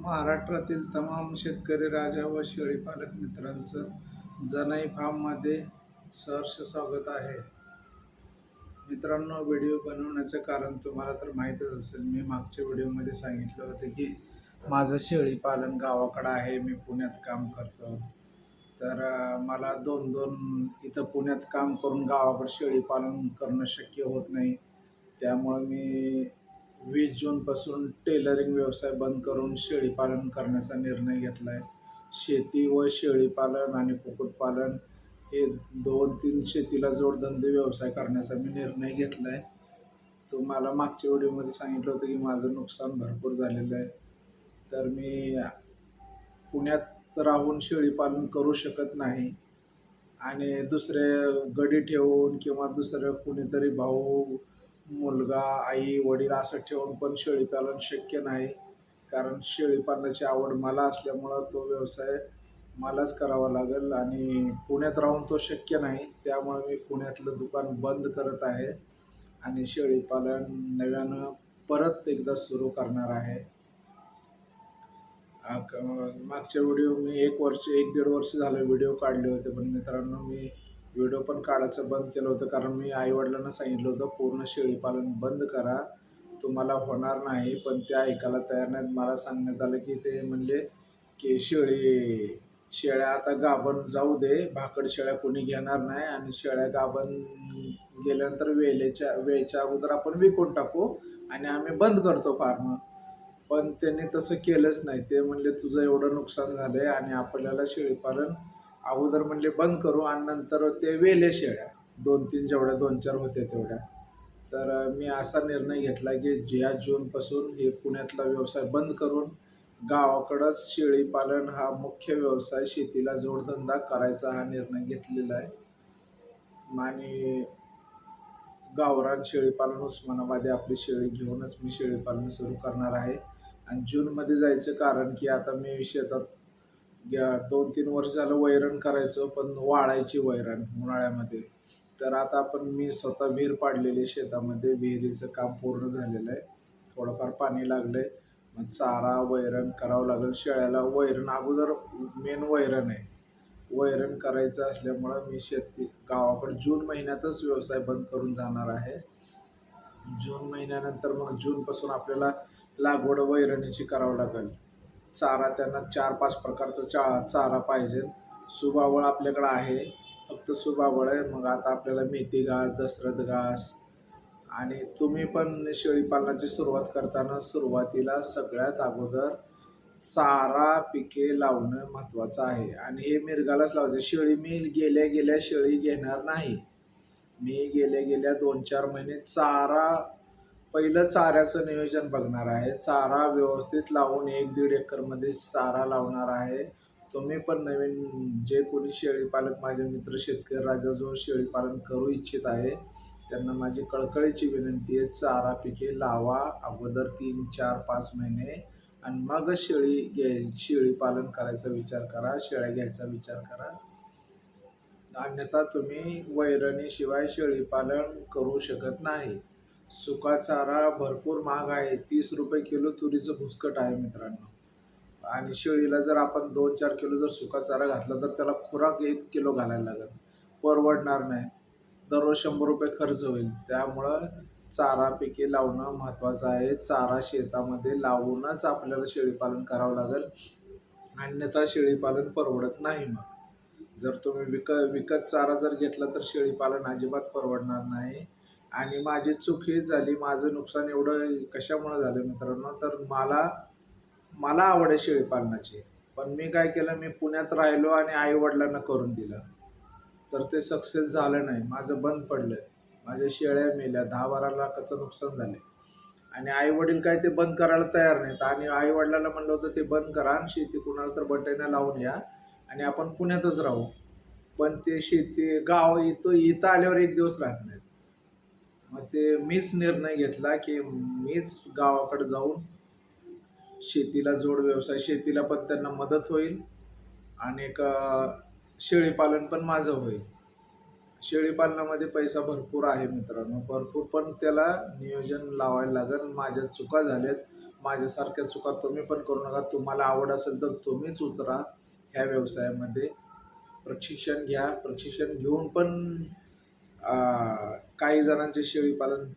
महाराष्ट्रातील तमाम शेतकरी राजा व शेळीपालक मित्रांचं जनाई फार्ममध्ये सहर्ष स्वागत आहे. मित्रांनो, व्हिडिओ बनवण्याचं कारण तुम्हाला तर माहीतच असेल. मी मागच्या व्हिडिओमध्ये सांगितलं होतं की माझं शेळीपालन गावाकडं आहे, मी पुण्यात काम करतो. तर मला दोन दोन इथं पुण्यात काम करून गावाकडं शेळीपालन करणं शक्य होत नाही. त्यामुळं मी 20 जूनपासून टेलरिंग व्यवसाय बंद करून शेळीपालन करण्याचा निर्णय घेतला आहे. शेती व शेळीपालन आणि कुक्कुटपालन हे 2-3 शेतीला जोडधंदे व्यवसाय करण्याचा मी निर्णय घेतला आहे. तुम्हाला मागच्या व्हिडिओमध्ये सांगितलं होतं की माझं नुकसान भरपूर झालेलं आहे. तर मी पुण्यात राहून शेळीपालन करू शकत नाही आणि दुसरे गडी ठेवून किंवा दुसरं कुणीतरी भाऊ, मुलगा, आई, वडील असं ठेवून पण शेळीपालन शक्य नाही. कारण शेळीपालनाची आवड मला असल्यामुळं तो व्यवसाय मलाच करावा लागेल आणि पुण्यात राहून तो शक्य नाही. त्यामुळे मी पुण्यातलं दुकान बंद करत आहे आणि शेळीपालन नव्यानं परत एकदा सुरू करणार आहे. मागच्या व्हिडिओ मी 1-1.5 वर्ष झालं व्हिडिओ काढले होते, पण मित्रांनो मी व्हिडिओ पण काढायचं बंद केलं होतं. कारण मी आईवडिलांना सांगितलं होतं पूर्ण शेळीपालन बंद करा, तुम्हाला होणार नाही. पण ते ऐकायला तयार नाहीत. मला सांगण्यात आलं की ते म्हणले की शेळ्या आता गाभण जाऊ दे, भाकड शेळ्या कोणी घेणार नाही आणि शेळ्या गाभण गेल्यानंतर वेळेच्या अगोदर आपण विकून टाकू आणि आम्ही बंद करतो फार्म. पण त्यांनी तसं केलंच नाही. ते म्हणले तुझं एवढं नुकसान झालंय आणि आपल्याला शेळीपालन अगोदर म्हणले बंद करू आणि नंतर ते वेले शेळ्या 2-3 जेवढ्या 2-4 होत्या तेवढ्या. तर मी असा निर्णय घेतला की ज्या जूनपासून हे पुण्यातला व्यवसाय बंद करून गावाकडंच शेळीपालन हा मुख्य व्यवसाय, शेतीला जोडधंदा करायचा हा निर्णय घेतलेला आहे. आणि गावरान शेळीपालन उस्मानाबादी आपली शेळी घेऊनच मी शेळीपालन सुरू करणार आहे. आणि जूनमध्ये जायचं कारण की आता मी शेतात 2-3 वर्ष झालं वैरण करायचो, पण वाळायची वैरण उन्हाळ्यामध्ये. तर आता आपण मी स्वतः विहीर पाडलेली शेतामध्ये, विहिरीचं काम पूर्ण झालेलं आहे. थोडंफार पाणी लागलं आहे. मग चारा वैरण करावं लागेल. शेळ्याला वैरण अगोदर मेन वैरण आहे. वैरण करायचं असल्यामुळं मी गावाकडे जून महिन्यातच व्यवसाय बंद करून जाणार आहे. जून महिन्यानंतर मग जूनपासून आपल्याला लागवड वैरणीची करावं लागेल. चारा त्यांना 4-5 प्रकारचा चारा पाहिजे. सुबावळ आपल्याकडं आहे, फक्त सुबावळ आहे. मग आता आपल्याला मेथी घास, दशरथ घास आणि तुम्ही पण शेळीपालनाची सुरुवात करताना सुरुवातीला सगळ्यात अगोदर चारा पिके लावणं महत्त्वाचं आहे आणि हे मिरगालाच लावायचं. शेळी मी गेल्या शेळी घेणार नाही. मी गेल्या 2-4 महिने पहिलं चाऱ्याचं नियोजन बघणार आहे. चारा व्यवस्थित लावून 1-1.5 एकरमध्ये चारा लावणार आहे. तुम्ही पण नवीन जे कोणी शेळीपालक माझे मित्र शेतकरी राजा जो शेळीपालन करू इच्छित आहे, त्यांना माझी कळकळीची विनंती आहे, चारा पिके लावा अगोदर 3-4-5 महिने आणि मग शेळीपालन करायचा विचार करा, शेळ्या घ्यायचा विचार करा. अन्यथा तुम्ही वैरणीशिवाय शेळीपालन करू शकत नाही. सुका चारा भरपूर महाग आहे. 30 रुपये किलो तुरीचं भुसकट आहे मित्रांनो. आणि शेळीला जर आपण 2-4 किलो जर सुका चारा घातला तर त्याला खुराक 1 किलो घालायला लागेल. परवडणार नाही. दररोज 100 रुपये खर्च होईल. त्यामुळं चारा पिके लावणं महत्त्वाचं आहे. चारा शेतामध्ये लावूनच आपल्याला शेळीपालन करावं लागेल. अन्यथा शेळीपालन परवडत नाही. मग जर तुम्ही विकत चारा जर घेतला तर शेळीपालन अजिबात परवडणार नाही. आणि माझी चूक हीच झाली. माझं नुकसान एवढं कशामुळे झालं मित्रांनो, तर मला आवड आहे शेळीपालनाची. पण मी काय केलं, मी पुण्यात राहिलो आणि आईवडिलांना करून दिलं. तर ते सक्सेस झालं नाही. माझं बंद पडलं. माझ्या शेळ्या मेल्या. 10-12 लाखाचं नुकसान झाले आणि आईवडील काय ते बंद करायला तयार नाहीत. आणि आईवडिलांना म्हणलं होतं ते बंद करा आणि शेती कुणाला तर बटाईनं लावून या आणि आपण पुण्यातच राहू. पण ते शेती इथं आल्यावर 1 दिवस राहत नाहीत. मग ते मीच निर्णय घेतला की मीच गावाकडे जाऊन शेतीला जोड व्यवसाय, शेतीला पण त्यांना मदत होईल आणि शेळीपालन पण माझं होईल. शेळीपालनामध्ये पैसा भरपूर आहे मित्रांनो, भरपूर. पण त्याला नियोजन लावायला लागेल. माझ्या चुका झाल्यात. माझ्यासारख्या चुका तुम्ही पण करू नका. तुम्हाला आवड असेल तर तुम्हीच उतरा ह्या व्यवसायामध्ये. प्रशिक्षण घ्या. प्रशिक्षण घेऊन पण काही जणांचे शेळीपालन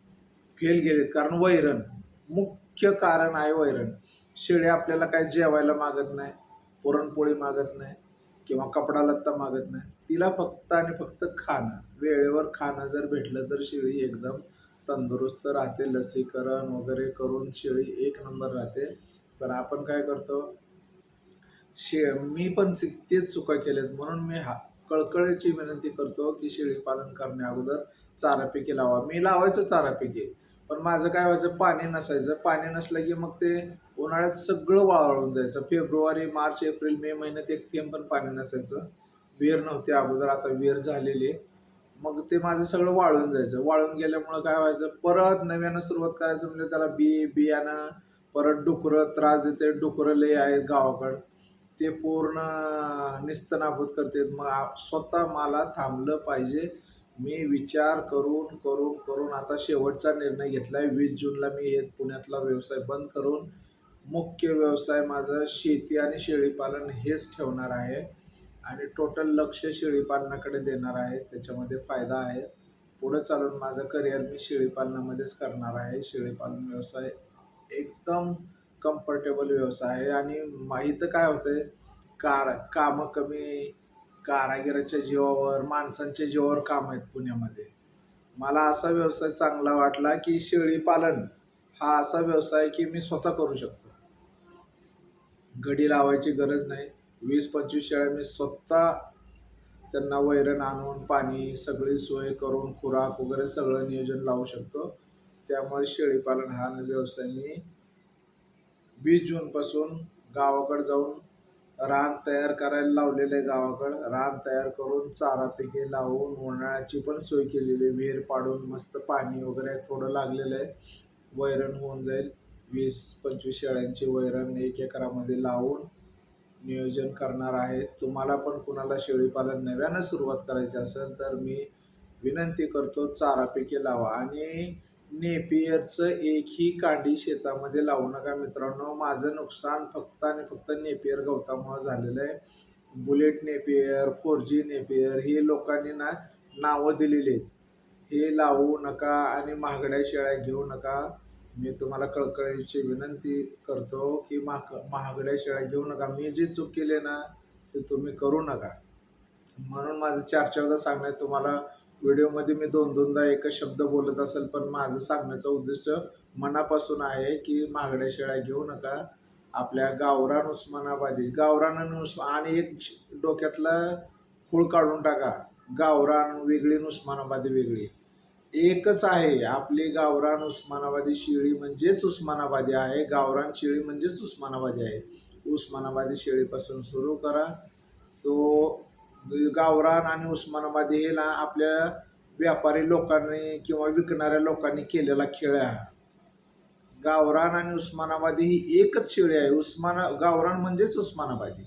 फेल गेलेत, कारण वैरण मुख्य कारण आहे. वैरण शेळी आपल्याला काय जेवायला मागत नाही, पुरणपोळी मागत नाही किंवा कपडा लत्ता मागत नाही. तिला फक्त आणि फक्त खाणं, वेळेवर खाणं जर भेटलं तर शेळी एकदम तंदुरुस्त राहते. लसीकरण वगैरे करून शेळी एक नंबर राहते. पण आपण काय करतो, मी पण तेच चुका केल्यात. म्हणून मी कळकळीची विनंती करतो की शेळी पालन करण्या अगोदर चारापिके लावा. मी लावायचो चारापिके, पण माझं काय व्हायचं, पाणी नसायचं. पाणी नसलं की मग ते उन्हाळ्यात सगळं वाळून जायचं. फेब्रुवारी, मार्च, एप्रिल, मे महिन्यात एक थेंब पण पाणी नसायचं. विहीर नव्हती अगोदर, आता विहीर झालेली. मग ते माझं सगळं वाळून जायचं. वाळून गेल्यामुळं काय व्हायचं, परत नव्यानं सुरुवात करायचं म्हणजे त्याला बियाणं, परत डुकरं त्रास देते. डुकरं लय आहेत गावाकडं, ते पूर्ण निस्तनाभूत करते. मग स्वतः मला थांबलं पाहिजे. मी विचार करून करून करून आता शेवटचा निर्णय घेतला आहे. 20 जूनला मी हे पुण्यातला व्यवसाय बंद करून मुख्य व्यवसाय माझं शेती आणि शेळीपालन हेच ठेवणार आहे आणि टोटल लक्ष शेळीपालनाकडे देणार आहे. त्याच्यामध्ये फायदा आहे. पुढं चालून माझं करिअर मी शेळीपालनामध्येच करणार आहे. शेळीपालन व्यवसाय एकदम कम्फर्टेबल व्यवसाय आहे. आणि माहीत काय होतंय, कामं कमी, कारागिराच्या जीवावर, माणसांच्या जीवावर काम आहेत पुण्यामध्ये. मला असा व्यवसाय चांगला वाटला की शेळीपालन हा असा व्यवसाय की मी स्वतः करू शकतो. गडी लावायची गरज नाही. 20-25 शेळ्या मी स्वतः त्यांना वैरण आणून, पाणी, सगळी सोय करून, खुराक वगैरे सगळं नियोजन लावू शकतो. त्यामुळे शेळीपालन हा व्यवसाय मी 20 जूनपासून गावाकडे जाऊन रान तयार करायला लावलेलं आहे. गावाकडं रान तयार करून चारा पिके लावून उन्हाळ्याची पण सोय केलेली आहे. विहीर पाडून मस्त पाणी वगैरे थोडं लागलेलं आहे. वैरण होऊन जाईल. 20-25 शेळ्यांची वैरण 1 एकरामध्ये लावून नियोजन करणार आहे. तुम्हाला पण कुणाला शेळीपालन नव्यानं सुरुवात करायची असेल तर मी विनंती करतो, चारा पिके लावा. आणि नेपियरचं एकही कांडी शेतामध्ये लावू नका मित्रांनो. माझं नुकसान फक्त आणि फक्त नेपियर गवतामुळे झालेलं आहे. बुलेट नेपियर, 4G नेपियर हे लोकांनी नावं दिलेली आहेत. हे लावू नका आणि महागड्या शेळ्या घेऊ नका. मी तुम्हाला कळकळीची विनंती करतो की महागड्या शेळ्या घेऊ नका. मी जी चूक केली ना ते तुम्ही करू नका. म्हणून माझं 4-4दा सांगणं आहे तुम्हाला. व्हिडिओमध्ये मी 2-2दा एकच शब्द बोलत असेल, पण माझं सांगण्याचं उद्देश मनापासून आहे की महागड्या शेळ्या घेऊ नका. आपल्या गावरान उस्मानाबादी, गावरान आणि एक डोक्यातला खूळ काढून टाका. गावरान वेगळी आणि उस्मानाबादी वेगळी एकच आहे. आपली गावरान उस्मानाबादी शेळी म्हणजेच उस्मानाबादी आहे. गावरान शेळी म्हणजेच उस्मानाबादी आहे. उस्मानाबादी शेळीपासून सुरू करा. तो गावरान आणि उस्मानाबादी हे ना आपल्या व्यापारी लोकांनी किंवा विकणाऱ्या लोकांनी केलेला खेळ आहे. गावरान आणि उस्मानाबादी ही एकच शेळी आहे. गावरान म्हणजेच उस्मानाबादी.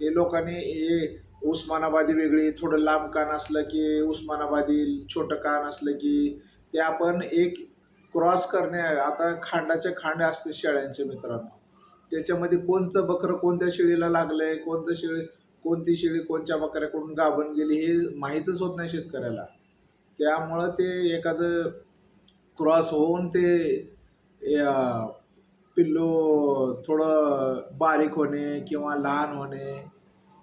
हे लोकांनी उस्मानाबादी वेगळी, थोडं लांब कान असलं की उस्मानाबादी, छोटं कान असलं की ते आपण एक क्रॉस करणे. आता खांडाचे खांड असते शेळ्यांचे मित्रांनो, त्याच्यामध्ये कोणतं बकरं कोणत्या शेळीला लागलंय, कोणती शेळी कोणत्या बकऱ्याकडून गाभण गेली हे माहीतच होत नाही शेतकऱ्याला. त्यामुळं ते एखादं क्रॉस होऊन ते पिल्लू थोडं बारीक होणे किंवा लहान होणे,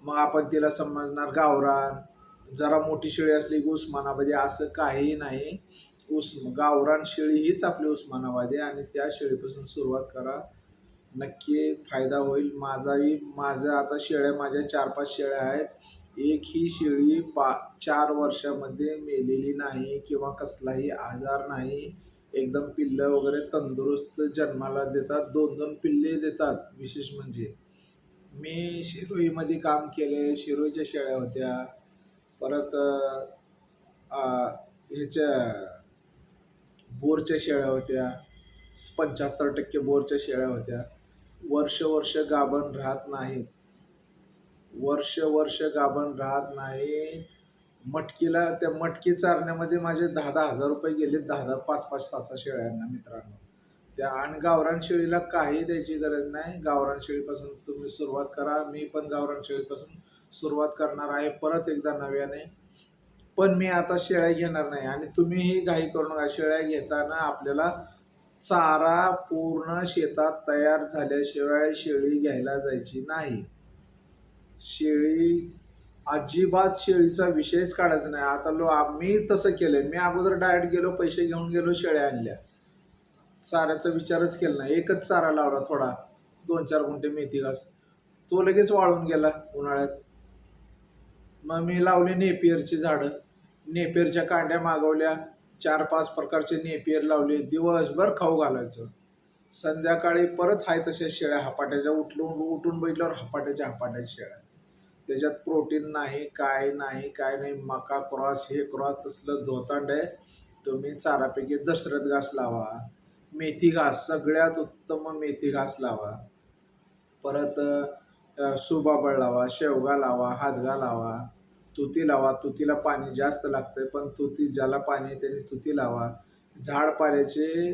मग आपण तिला समजणार गावरान. जरा मोठी शेळी असली की उस्मानाबादी, असं काही नाही. गावरान शेळी हीच आपली उस्मानाबादी आणि त्या शेळीपासून सुरुवात करा. नक्की फायदा होईल. माझं आता शेळ्या, माझ्या 4-5 शेळ्या आहेत. एकही शेळी 4 वर्षामध्ये मेलेली नाही किंवा कसलाही आजार नाही. एकदम पिल्लं वगैरे तंदुरुस्त जन्माला देतात. 2-2 पिल्ले देतात. विशेष म्हणजे मी शिरोईमध्ये काम केले. शिरोईच्या शेळ्या होत्या. परत ह्याच्या बोरच्या शेळ्या होत्या. 75% बोरच्या शेळ्या होत्या. वर्ष गाभण राहत नाहीत. वर्ष गाभण राहत नाही. त्या मटकी चारण्यामध्ये माझे 10-10 हजार रुपये गेले. 10-10, 5-5, 6-6 शेळ्यांना मित्रांनो. त्या आणि गावरान शेळीला काही द्यायची गरज नाही. गावरान शेळीपासून तुम्ही सुरुवात करा. मी पण गावरान शेळीपासून सुरुवात करणार आहे परत एकदा नव्याने. पण मी आता शेळ्या घेणार नाही आणि तुम्हीही घाई करू नका. शेळ्या घेताना आपल्याला चारा पूर्ण शेतात तयार झाल्याशिवाय शेळी घ्यायला जायची नाही. शेळी अजिबात शेळीचा विषयच काढायचा नाही. आता मी तसं केलंय. मी अगोदर डायरेक्ट गेलो, पैसे घेऊन गेलो, शेळ्या आणल्या. चाऱ्याचा विचारच केला नाही. एकच चारा लावला थोडा, 2-4 गुंठे मेथी घास. तो लगेच वाळून गेला उन्हाळ्यात. मग मी लावली नेपियरची झाडं. नेपियरच्या कांड्या मागवल्या, 4-5 प्रकारचे नेपियर लावले. दिवसभर खाऊ घालायचं. संध्याकाळी परत हाय तशा शेळ्या हपाट्याच्या, उठून बघितल्यावर हपाट्याच्या शेळ्या. त्याच्यात प्रोटीन नाही, काय नाही, काय नाही. मका क्रॉस, हे क्रॉस, तसलं धोतांड आहे. तुम्ही चारापैकी दशरथ घास लावा, मेथी घास, सगळ्यात उत्तम मेथी घास लावा. परत सुबाबळ लावा, शेवगा लावा, हादगा लावा, तुती लावा. तुतीला पाणी जास्त लागतंय, पण तुती ज्याला पाणी आहे त्याने तुती लावा. झाडपाल्याचे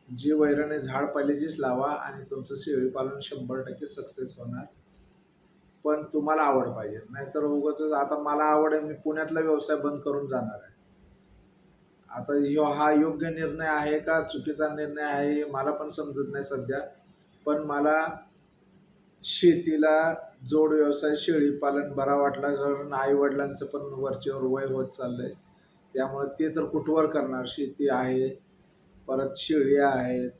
जी वैरण आहे झाडपाल्याचीच लावा आणि तुमचं शेळीपालन 100% सक्सेस होणार. पण तुम्हाला आवड पाहिजे, नाहीतर उगाच. आता मला आवड आहे, मी पुण्यातला व्यवसाय बंद करून जाणार आहे. आता हा योग्य निर्णय आहे का चुकीचा निर्णय आहे मला पण समजत नाही सध्या. पण मला शेतीला जोड व्यवसाय शेळीपालन बरा वाटला, कारण आई वडिलांचं पण वरचेवर वय होत चाललंय. त्यामुळे ते तर कुठवर करणार. शेती आहे, परत शेळी आहेत,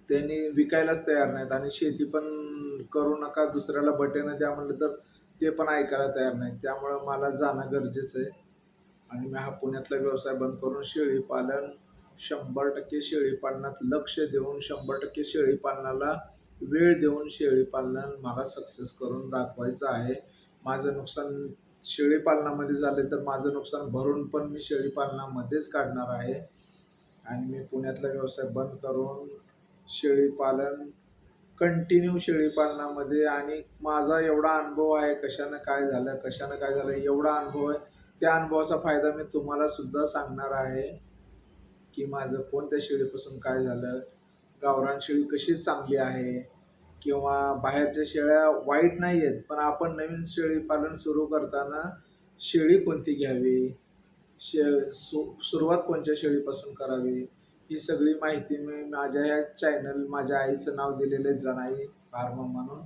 त्यांनी विकायलाच तयार नाहीत. आणि शेती पण करू नका, दुसऱ्याला बटेनं द्या म्हणलं तर ते पण ऐकायला तयार नाहीत. त्यामुळं मला जाणं गरजेचं आहे आणि मी हा पुण्यातला व्यवसाय बंद करून शेळीपालन 100% शेळीपालनात लक्ष देऊन 100% शेळीपालनाला वेळ देऊन शेळीपालन मला सक्सेस करून दाखवायचं आहे. माझं नुकसान शेळीपालनामध्ये झाले तर माझं नुकसान भरून पण मी शेळीपालनामध्येच काढणार आहे. आणि मी पुण्यातला व्यवसाय बंद करून शेळीपालन कंटिन्यू शेळीपालनामध्ये. आणि माझा एवढा अनुभव आहे, कशानं काय झालं एवढा अनुभव आहे. त्या अनुभवाचा फायदा मी तुम्हाला सुद्धा सांगणार आहे की माझं कोणत्या शेळीपासून काय झालं, गावरान शेळी कशी चांगली आहे किंवा बाहेरच्या शेळ्या वाईट नाही आहेत. पण आपण नवीन शेळीपालन सुरू करताना शेळी कोणती घ्यावी, सुरुवात कोणत्या शेळीपासून करावी, ही सगळी माहिती मी माझ्या ह्या चॅनल, माझ्या आईचं नाव दिलेलं जनाई फार्म म्हणून,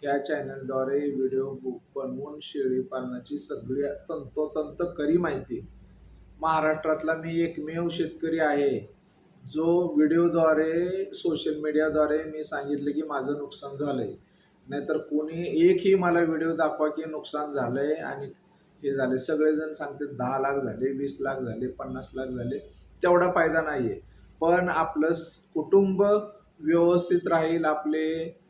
या चॅनलद्वारे व्हिडिओ बनवून शेळीपालनाची सगळी तंतोतंत खरी माहिती. महाराष्ट्रातला मी एकमेव शेतकरी आहे जो व्हिडिओद्वारे, सोशल मीडियाद्वारे मी सांगितलं की माझं नुकसान झालंय. नाहीतर कोणी एकही मला व्हिडिओ दाखवा की नुकसान झालंय आणि हे झाले. सगळेजण सांगते 10 लाख झाले, 20 लाख झाले, 50 लाख झाले. तेवढा फायदा नाही आहे. पण आपलं कुटुंब व्यवस्थित राहील, आपले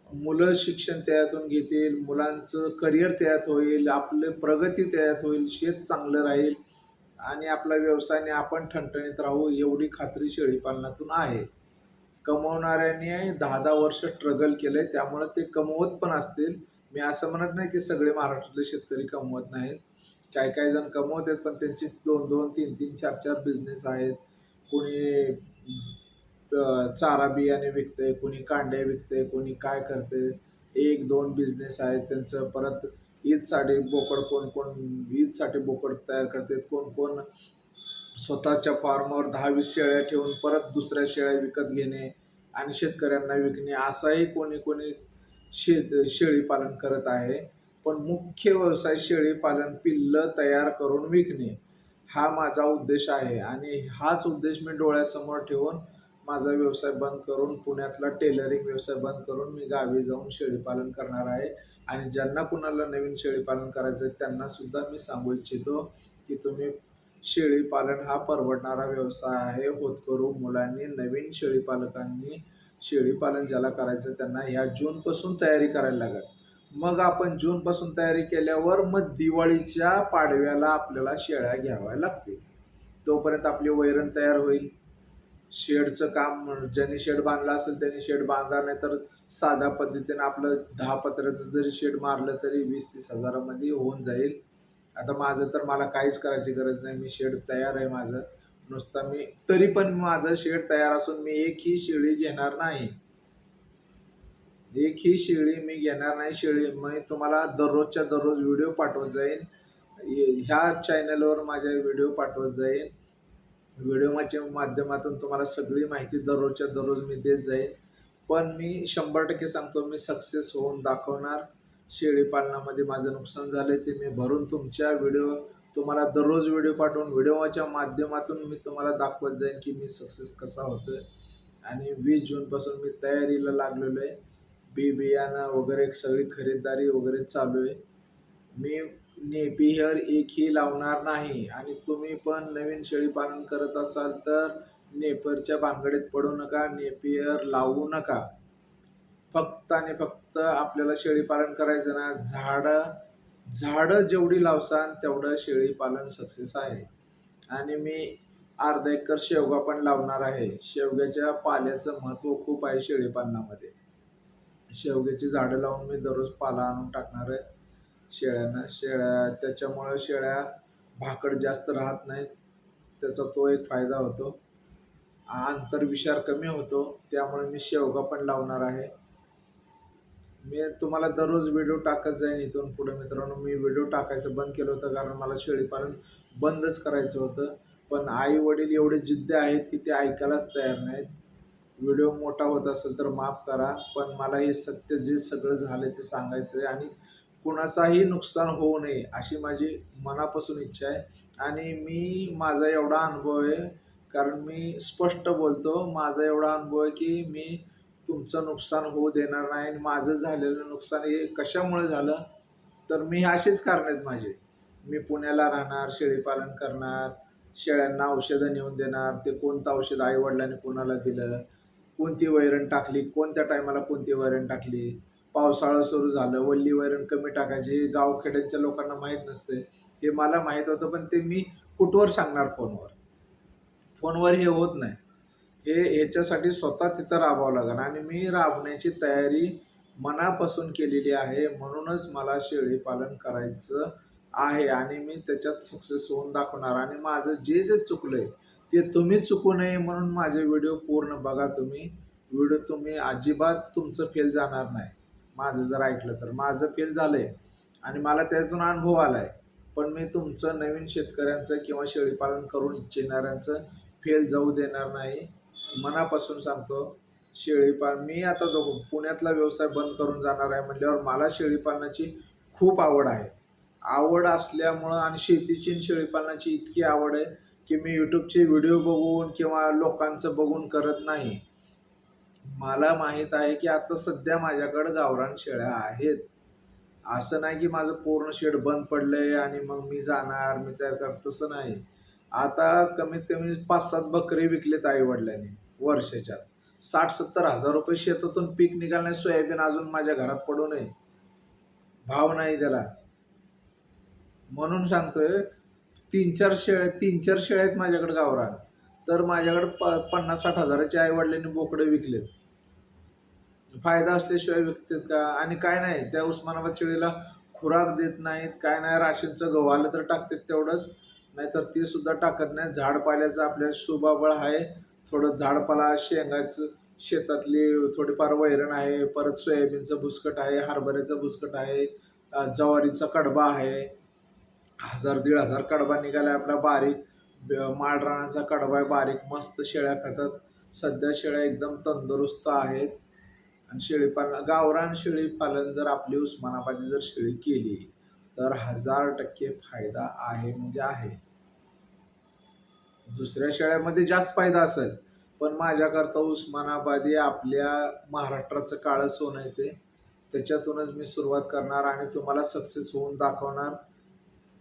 मुलं शिक्षण त्यातून घेतील, मुलांचं करिअर त्यात होईल, आपलं प्रगती त्यात होईल, शेत चांगलं राहील आणि आपला व्यवसायाने आपण ठणठणीत राहू, एवढी खात्री शेळीपालनातून आहे. कमवणाऱ्यांनी 10-10 वर्ष स्ट्रगल केलंय, त्यामुळे ते कमवत पण असतील. मी असं म्हणत नाही की सगळे महाराष्ट्रातले शेतकरी कमवत नाहीत. काही जण कमवत आहेत, पण त्यांची 2-2, 3-3, 4-4 बिझनेस आहेत. कोणी चारा बियाणे विकते, कोणी कांड्या विकते, कोणी काय करते. 1-2 बिझनेस आहेत त्यांचं. परत ईदसाठी बोकड, कोण ईदसाठी बोकड तयार करतात, कोण स्वतःच्या फार्मवर 10-20 शेळ्या ठेवून परत दुसऱ्या शेळ्या विकत घेणे आणि शेतकऱ्यांना विकणे, असाही कोणी शेळीपालन करत आहे. पण मुख्य व्यवसाय शेळीपालन, पिल्लं तयार करून विकणे, हा माझा उद्देश आहे. आणि हाच उद्देश मी डोळ्यासमोर ठेवून माझा व्यवसाय बंद करून, पुण्यातला टेलरिंग व्यवसाय बंद करून मी गावी जाऊन शेळीपालन करणार आहे. आणि ज्यांना कुणाला नवीन शेळीपालन करायचं आहे त्यांना सुद्धा मी सांगू इच्छितो की तुम्ही शेळीपालन हा परवडणारा व्यवसाय आहे. होतकरू मुलांनी, नवीन शेळीपालकांनी शेळीपालन ज्याला करायचं त्यांना ह्या जूनपासून तयारी करायला लागेल. मग आपण जूनपासून तयारी केल्यावर मग दिवाळीच्या पाडव्याला आपल्याला शेळ्या घ्याव्या लागतील. तोपर्यंत आपली वैरण तयार होईल. शेडचं काम, ज्यांनी शेड बांधला असेल त्यांनी शेड बांधा, नाही तर साध्या पद्धतीने आपलं 10 पत्र्याचं जरी शेड मारलं तरी 20-30 हजारामध्ये होऊन जाईल. आता माझं तर, मला काहीच करायची गरज नाही, मी शेड तयार आहे माझं. नुसता मी तरी पण माझं शेड तयार असून मी एकही शेळी घेणार नाही. एक ही शेळी मी घेणार नाही. शेळी मी तुम्हाला दररोजच्या दररोज व्हिडिओ पाठवत जाईन. ह्या चॅनलवर माझ्या व्हिडिओ पाठवत जाईन. व्हिडिओच्या माध्यमातून तुम्हाला सगळी माहिती दररोजच्या दररोज मी देत जाईन. पण मी 100% सांगतो, मी सक्सेस होऊन दाखवणार. शेळी पालनामध्ये माझं नुकसान झालं ते मी भरून तुमच्या तुम्हाला दररोज व्हिडिओ पाठवून व्हिडिओच्या माध्यमातून मी तुम्हाला दाखवत जाईन की मी सक्सेस कसा होतोय. आणि 20 जूनपासून मी तयारीला लागलेलो आहे. बियाणं वगैरे सगळी खरीदारी वगैरे चालू आहे. मी नेपियर एकही लावणार नाही. आणि तुम्ही पण नवीन शेळी पालन करत असाल तर नेपियरच्या भानगडीत पडू नका, नेपियर लावू नका. फक्त आणि फक्त आपल्याला शेळी पालन करायचं ना, झाडं जेवढी लावसान तेवढं शेळी पालन सक्सेस आहे. आणि मी अर्धा एकर शेवगा पण लावणार आहे. शेवग्याच्या पाल्याचं महत्त्व खूप आहे शेळी पालनामध्ये. शेवग्याची झाडं लावून मी दररोज पाला आणून टाकणार आहे शेळ्यांना. त्याच्यामुळे शेळ्या भाकड जास्त राहत नाहीत, त्याचा तो एक फायदा होतो. आंतरविषार कमी होतो. त्यामुळे मी शेवगा पण लावणार आहे. मी तुम्हाला दररोज व्हिडिओ टाकत जाईन इथून पुढे. मित्रांनो, मी व्हिडिओ टाकायचं बंद केलं होतं कारण मला शेळीपालन बंदच करायचं होतं. पण आई वडील एवढे जिद्दी आहेत की ते ऐकायलाच तयार नाहीत. व्हिडिओ मोठा होत असेल तर माफ करा, पण मला हे सत्य जे सगळं झालं ते सांगायचं आहे. आणि कुणाचाही नुकसान होऊ नये अशी माझी मनापासून इच्छा आहे. आणि माझा एवढा अनुभव आहे, कारण मी स्पष्ट बोलतो. माझा एवढा अनुभव आहे की मी तुमचं नुकसान होऊ देणार नाही. आणि माझं झालेलं नुकसान हे कशामुळे झालं, तर मी अशीच कारणं आहेत माझे. मी पुण्याला राहणार, शेळीपालन करणार, शेळ्यांना औषधं नेऊन देणार. ते कोणतं औषध आईवडिलांनी कोणाला दिलं, कोणती वैरण टाकली, कोणत्या टायमाला कोणती वैरण टाकली, पावसाळा सुरू झालं, वल्ली वैरण कमी टाकायची, हे गावखेड्यांच्या लोकांना माहीत नसते. हे मला माहीत होतं, पण ते मी कुठवर सांगणार फोनवर. फोनवर हे होत नाही. ह्याच्यासाठी स्वतः तिथं राबावं लागेल. आणि मी राबण्याची तयारी मनापासून केलेली आहे. म्हणूनच मला शेळी पालन करायचं आहे आणि मी त्याच्यात सक्सेस होऊन दाखवणार. आणि माझं जे जे चुकलंय ते तुम्ही चुकू नये म्हणून माझे व्हिडिओ पूर्ण बघा. तुम्ही अजिबात तुमचं फेल जाणार नाही. माझं जर ऐकलं तर माझं फेल झालंय आणि मला त्यातून अनुभव आलाय. पण मी तुमचं नवीन शेतकऱ्यांचं किंवा शेळीपालन करून इच्छिणाऱ्यांचं फेल जाऊ देणार नाही. मनापासून सांगतो. मी आता पुण्यातला व्यवसाय बंद करून जाणार आहे म्हटल्यावर मला शेळीपालनाची खूप आवड आहे. आवड असल्यामुळं आणि शेतीची आणि शेळीपालनाची इतकी आवड आहे की मी यूट्यूबचे व्हिडिओ बघून किंवा लोकांचं बघून करत नाही. मला माहीत आहे की आता सध्या माझ्याकडे गावरान शेळ्या आहेत. असं नाही की माझं पूर्ण शेड बंद पडलंय आणि मग मी जाणार, मी तयार कर, तसं नाही. आता कमीत कमी 5-7 बकरे विकलेत आई-वडिलांनी वर्षाच्यात. 60-70 हजार रुपये शेतातून पीक निघालं नाही. सोयाबीन अजून माझ्या घरात पडू नये, भाव नाही त्याला. म्हणून सांगतोय, 3-4 शेळ्या आहेत माझ्याकडे गावरान. तर माझ्याकडे 50-60 हजाराचे आई-वडिलांनी बोकडे विकलेत. फायदा असल्याशिवाय विकतात का? आणि काय नाही, त्या उस्मानाबाद शेळीला खुराक देत नाहीत, काय नाही. राशींचं गहू आलं तर टाकतात तेवढंच, नाहीतर ते सुद्धा टाकत नाही. झाडपाल्याचं आपल्या सुबाबळ आहे. थोडं झाडपाला, शेंगाचं शेतातली थोडीफार वैरण आहे, परत सोयाबीनचं भुसकट आहे, हरभऱ्याचं भुसकट आहे, ज्वारीचा कडबा आहे. 1000-1500 कडबा निघाला आपला बारीक. माळरानाचा कडबा आहे बारीक, मस्त शेळ्या खातात. सध्या शेळ्या एकदम तंदुरुस्त आहेत. आणि गावरान शेळी पालन जर आपली उस्मानाबादी जर शेळी केली तर 1000% फायदा आहे म्हणजे आहे. दुसऱ्या शेळ्यामध्ये जास्त फायदा असेल, पण माझ्याकरता उस्मानाबादी आपल्या महाराष्ट्राचं काळं सोनं आहे ते. त्याच्यातूनच मी सुरुवात करणार आणि तुम्हाला सक्सेस होऊन दाखवणार.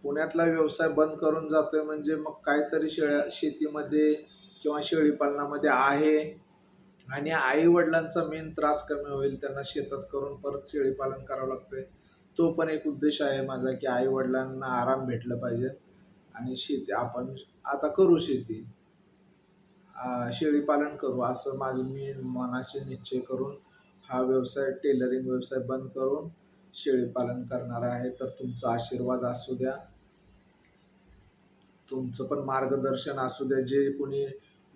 पुण्यातला व्यवसाय बंद करून जातोय म्हणजे मग काहीतरी शेतीमध्ये किंवा शेळीपालनामध्ये आहे. आणि आई वडिलांचा मेन त्रास कमी होईल. त्यांना शेतात करून परत शेळीपालन करावं लागतंय. तो पण एक उद्देश आहे माझा की आई वडिलांना आराम भेटलं पाहिजे. आणि शेती आपण आता करू, शेळीपालन करू असं मी मनाशी निश्चय करून हा व्यवसाय, टेलरिंग व्यवसाय बंद करून शेळीपालन करणार आहे. तर तुमचा आशीर्वाद असू द्या. तुमचं पण मार्गदर्शन असू द्या. जे कोणी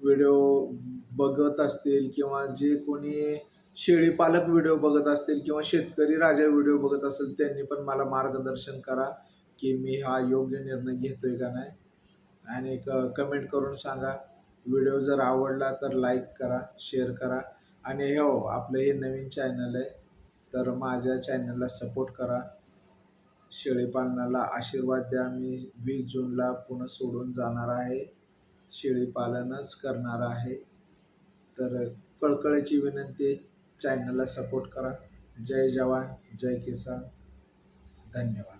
व्हिडिओ बघत असतील किंवा जे कोणी शेळीपालक व्हिडिओ बघत असतील किंवा शेतकरी राजा व्हिडिओ बघत असेल, त्यांनी पण मला मार्गदर्शन करा की मी हा योग्य निर्णय घेतोय का नाही. आणि कमेंट करून सांगा. व्हिडिओ जर आवडला तर लाईक करा, शेअर करा. आणि हो, आपलं हे नवीन चॅनल आहे, तर माझ्या चॅनलला सपोर्ट करा. शेळीपालनाला आशीर्वाद द्या. मी 20 जूनला पुन्हा सोडून जाणार आहे, शेळीपालनच करणार आहे. तर कळकळीची विनंती, चॅनलला सपोर्ट करा. जय जवान, जय किसान. धन्यवाद.